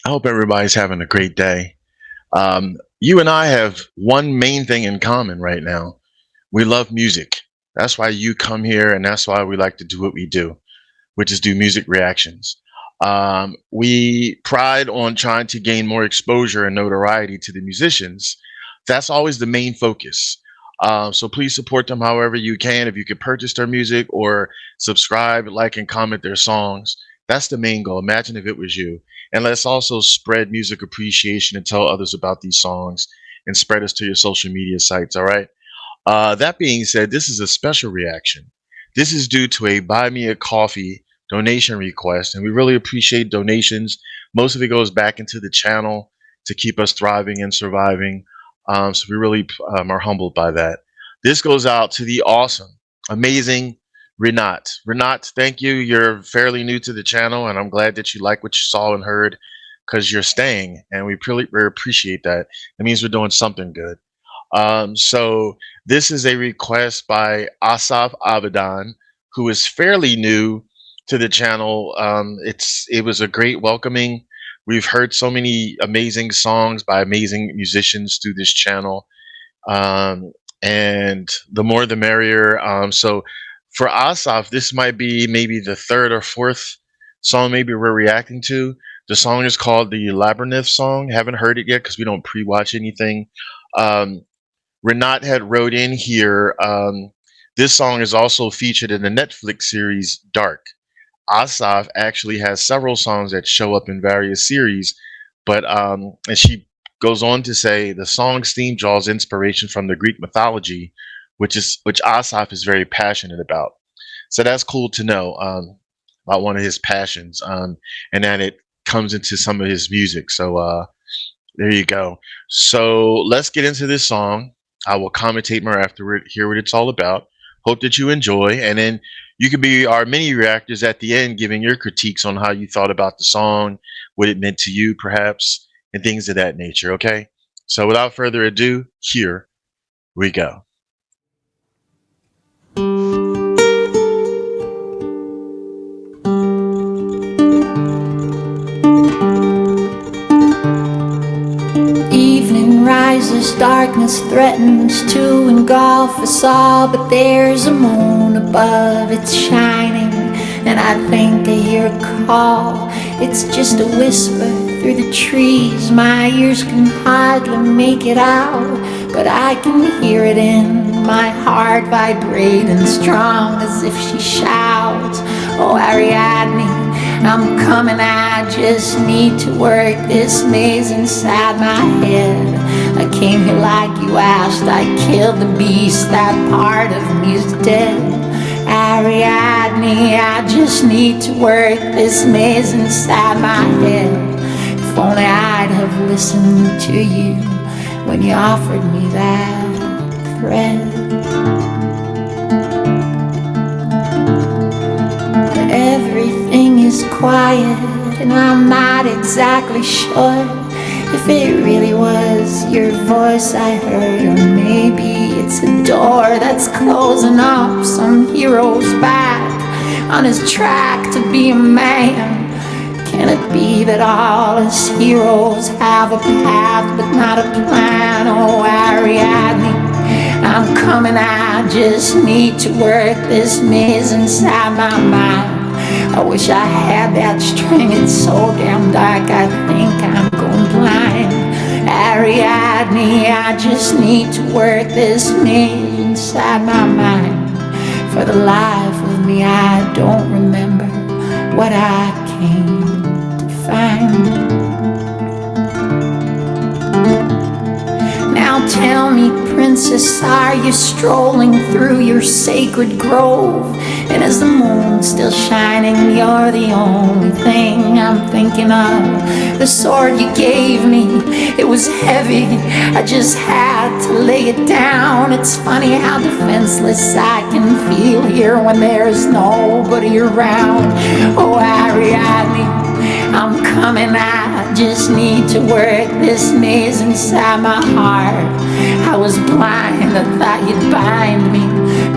I hope everybody's having a great day. You and I have one main thing in common right now. We love music. That's why you come here, and that's why we like to do what we do, which is do music reactions. We pride on trying to gain more exposure and notoriety to the musicians. That's always the main focus. So please support them however you can. If you could purchase their music or subscribe, like, and comment their songs, that's the main goal. Imagine if it was you. And let's also spread music appreciation and tell others about these songs and spread us to your social media sites. All right. That being said, this is a special reaction. This is due to a Buy Me a Coffee donation request, and we really appreciate donations. Most of it goes back into the channel to keep us thriving and surviving. So we really are humbled by that. This goes out to the awesome, amazing Renat. Renat, thank you. You're fairly new to the channel, and I'm glad that you like what you saw and heard because you're staying, and we appreciate that. It means we're doing something good. So this is a request by Asaf Avidan, who is fairly new to the channel. It was a great welcoming. We've heard so many amazing songs by amazing musicians through this channel, and the more the merrier. So for Asaf, this might be maybe the third or fourth song maybe we're reacting to. The song is called the Labyrinth song. Haven't heard it yet because we don't pre-watch anything. Renat had wrote in here, this song is also featured in the Netflix series Dark. Asaf actually has several songs that show up in various series, but and she goes on to say the song's theme draws inspiration from the Greek mythology, which Asaf is very passionate about. So that's cool to know about one of his passions, and that it comes into some of his music. So there you go. So let's get into this song. I will commentate more afterward, hear what it's all about. Hope that you enjoy, and then you can be our mini reactors at the end, giving your critiques on how you thought about the song, what it meant to you, perhaps, and things of that nature. Okay. So without further ado, here we go. Evening rises, darkness threatens to engulf us all, but there's a moon above, it's shining, and I think I hear a call. It's just a whisper through the trees, my ears can hardly make it out, but I can hear it in my heart, vibrating strong as if she shouts, oh Ariadne, I'm coming, I just need to work this maze inside my head. I came here like you asked, I killed the beast, that part of me is dead. Ariadne, I just need to work this maze inside my head. If only I'd have listened to you when you offered me that thread. Everything is quiet, and I'm not exactly sure if it really was your voice I heard, or maybe it's a door that's closing up some hero's back on his track to be a man. Can it be that all us heroes have a path but not a plan? Oh Ariadne, I'm coming, I just need to work this maze inside my mind. I wish I had that string, it's so damn dark, I think I'm going blind. Ariadne, I just need to work this maze inside my mind. For the life of me, I don't remember what I came to find. Now tell me, princess, are you strolling through your sacred grove? And is the moon still shining? You're the only thing I'm thinking of. The sword you gave me, it was heavy, I just had to lay it down. It's funny how defenseless I can feel here when there's nobody around. Oh Ariadne, I'm coming, I just need to work this maze inside my heart. I was blind, I thought you'd bind me,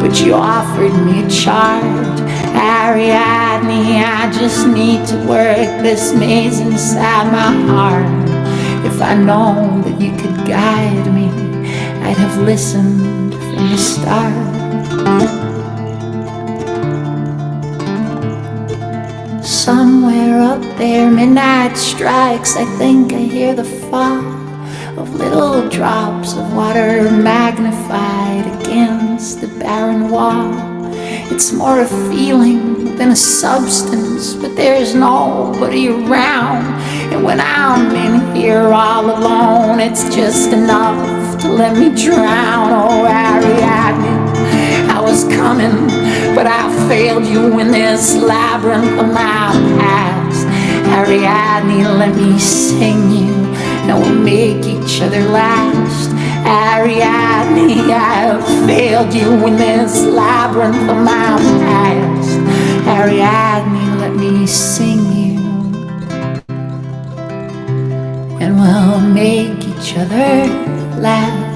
but you offered me a charge. Ariadne, I just need to work this maze inside my heart. If I'd known that you could guide me, I'd have listened from the start. Somewhere up there, midnight strikes. I think I hear the fall of little drops of water magnified against the barren wall. It's more a feeling than a substance, but there's nobody around. And when I'm in here all alone, it's just enough to let me drown. Oh, Ariadne, I was coming, but I failed you in this labyrinth of my past. Ariadne, let me sing you, and we'll make each other last. Ariadne, I have failed you in this labyrinth of my past. Ariadne, let me sing you, and we'll make each other last.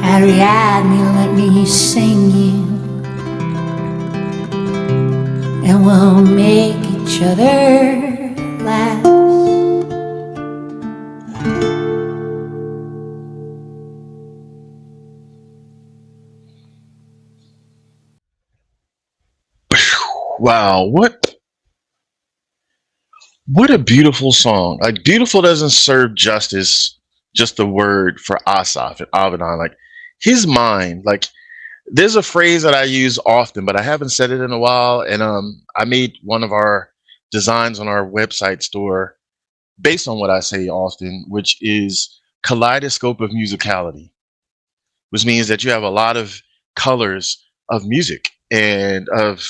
Ariadne, let me sing you, and we'll make each other laugh. Wow, what a beautiful song. Like, beautiful doesn't serve justice, just the word for Asaf Avidan. Like, his mind, like, there's a phrase that I use often, but I haven't said it in a while. And I made one of our designs on our website store based on what I say often, which is kaleidoscope of musicality, which means that you have a lot of colors of music and of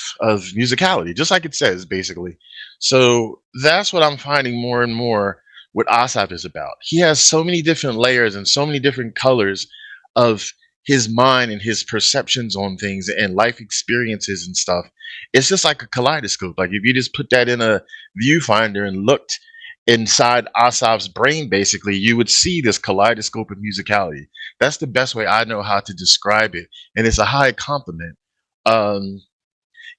musicality, just like it says basically. So that's what I'm finding more and more what Asap is about. He has so many different layers and so many different colors of his mind and his perceptions on things and life experiences and stuff. It's just like a kaleidoscope. Like if you just put that in a viewfinder and looked inside Asaf's brain, basically, you would see this kaleidoscope of musicality. That's the best way I know how to describe it, and it's a high compliment. Um,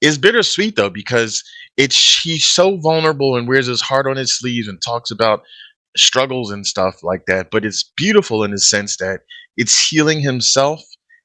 it's bittersweet though because it's he's so vulnerable and wears his heart on his sleeves and talks about struggles and stuff like that. But it's beautiful in the sense that it's healing himself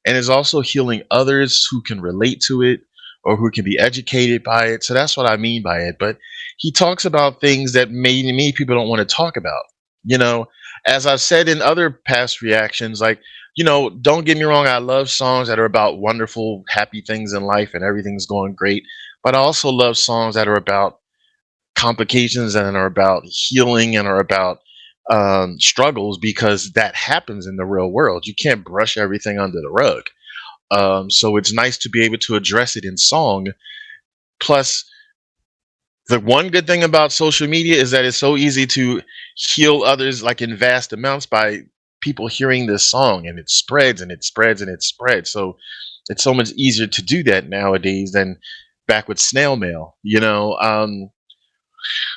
and is also healing others who can relate to it or who can be educated by it. So that's what I mean by it. But he talks about things that many people don't want to talk about. You know, as I've said in other past reactions, like, don't get me wrong, I love songs that are about wonderful, happy things in life and everything's going great. But I also love songs that are about complications and are about healing and are about struggles because that happens in the real world. You can't brush everything under the rug. So it's nice to be able to address it in song. Plus, the one good thing about social media is that it's so easy to heal others like in vast amounts by people hearing this song, and it spreads and it spreads and it spreads. So it's so much easier to do that nowadays than back with snail mail,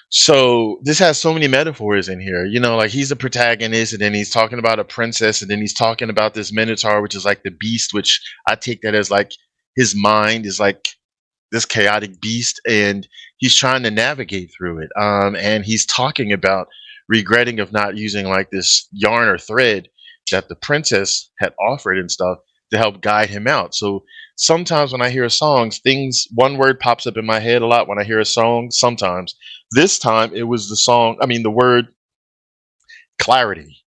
so this has so many metaphors in here, like he's the protagonist and then he's talking about a princess and then he's talking about this minotaur, which is like the beast, which I take that as like his mind is like this chaotic beast and he's trying to navigate through it. And he's talking about regretting of not using like this yarn or thread that the princess had offered and stuff to help guide him out. So sometimes when I hear songs, one word pops up in my head a lot when I hear a song. Sometimes this time it was the word clarity.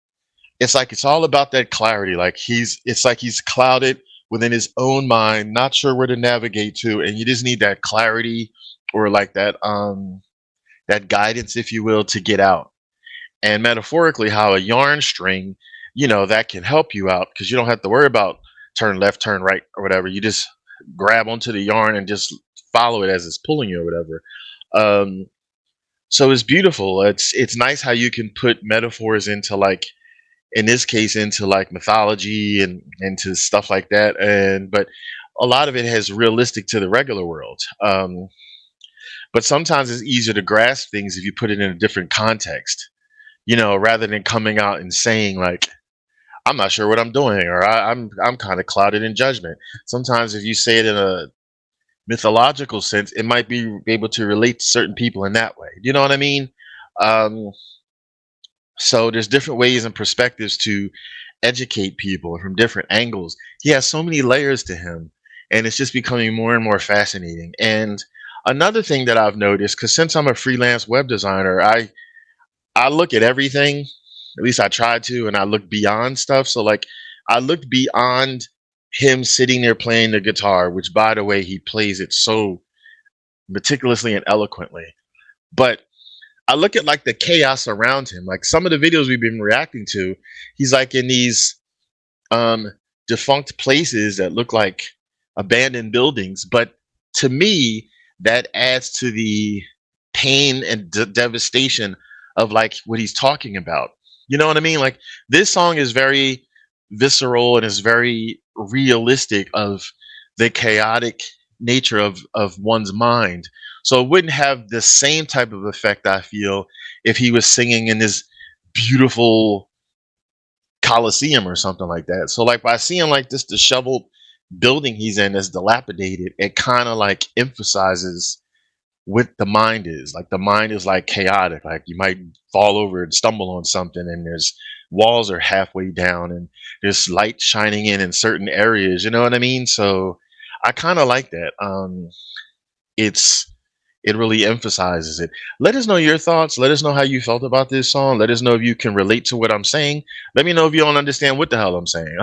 It's like it's all about that clarity. Like it's like he's clouded within his own mind, not sure where to navigate to, and you just need that clarity or like that guidance, if you will, to get out. And metaphorically, how a yarn string, that can help you out because you don't have to worry about turn left, turn right, or whatever. You just grab onto the yarn and just follow it as it's pulling you or whatever. Um, so it's beautiful. It's nice how you can put metaphors into, like, in this case, into like mythology and into stuff like that. And but a lot of it has realistic to the regular world. But sometimes it's easier to grasp things if you put it in a different context, rather than coming out and saying like, I'm not sure what I'm doing, or I'm kind of clouded in judgment. Sometimes if you say it in a mythological sense, it might be able to relate to certain people in that way. You know what I mean? Um, so there's different ways and perspectives to educate people from different angles. He has so many layers to him, and it's just becoming more and more fascinating. And another thing that I've noticed, because since I'm a freelance web designer, I look at everything. At least I try to, and I look beyond stuff. So like, I looked beyond him sitting there playing the guitar, which, by the way, he plays it so meticulously and eloquently. But I look at like the chaos around him. Like some of the videos we've been reacting to, he's like in these um defunct places that look like abandoned buildings. But to me, that adds to the pain and devastation of like what he's talking about. You know what I mean? Like this song is very visceral and is very realistic of the chaotic nature of one's mind. So it wouldn't have the same type of effect, I feel, if he was singing in this beautiful coliseum or something like that. So like by seeing like this disheveled building he's in that's dilapidated, it kind of like emphasizes what the mind is. Like the mind is like chaotic. Like you might fall over and stumble on something, and there's walls are halfway down, and there's light shining in certain areas. You know what I mean? So I kind of like that. It's it really emphasizes it. Let us know your thoughts. Let us know how you felt about this song. Let us know if you can relate to what I'm saying. Let me know if you don't understand what the hell I'm saying.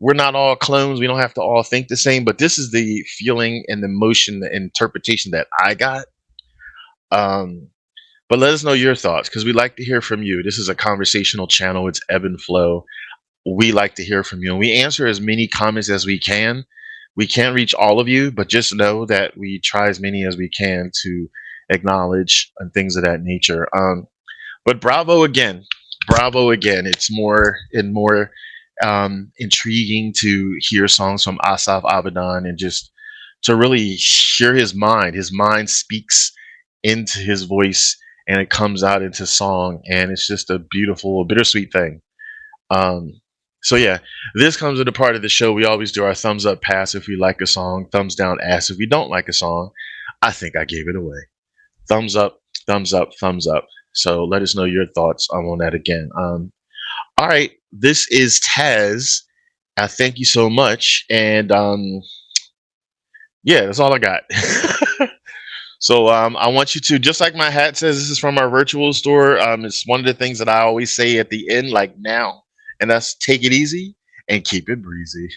We're not all clones. We don't have to all think the same, but this is the feeling and the emotion, the interpretation that I got. Um, but let us know your thoughts because we like to hear from you. This is a conversational channel. It's ebb and flow. We like to hear from you, and we answer as many comments as we can. We can't reach all of you, but just know that we try as many as we can to acknowledge and things of that nature. But bravo again. It's more and more intriguing to hear songs from Asaf Avidan and just to really hear his mind. His mind speaks into his voice and it comes out into song, and it's just a beautiful, bittersweet thing. Um, so yeah, this comes with a part of the show. We always do our thumbs up pass if we like a song, thumbs down ass if we don't like a song. I think I gave it away. Thumbs up, thumbs up, thumbs up. So let us know your thoughts on that again. All right, this is Tazzz. Thank you so much, and yeah, that's all I got. So I want you to, just like my hat says, this is from our virtual store. It's one of the things that I always say at the end, like now, and that's take it easy and keep it breezy.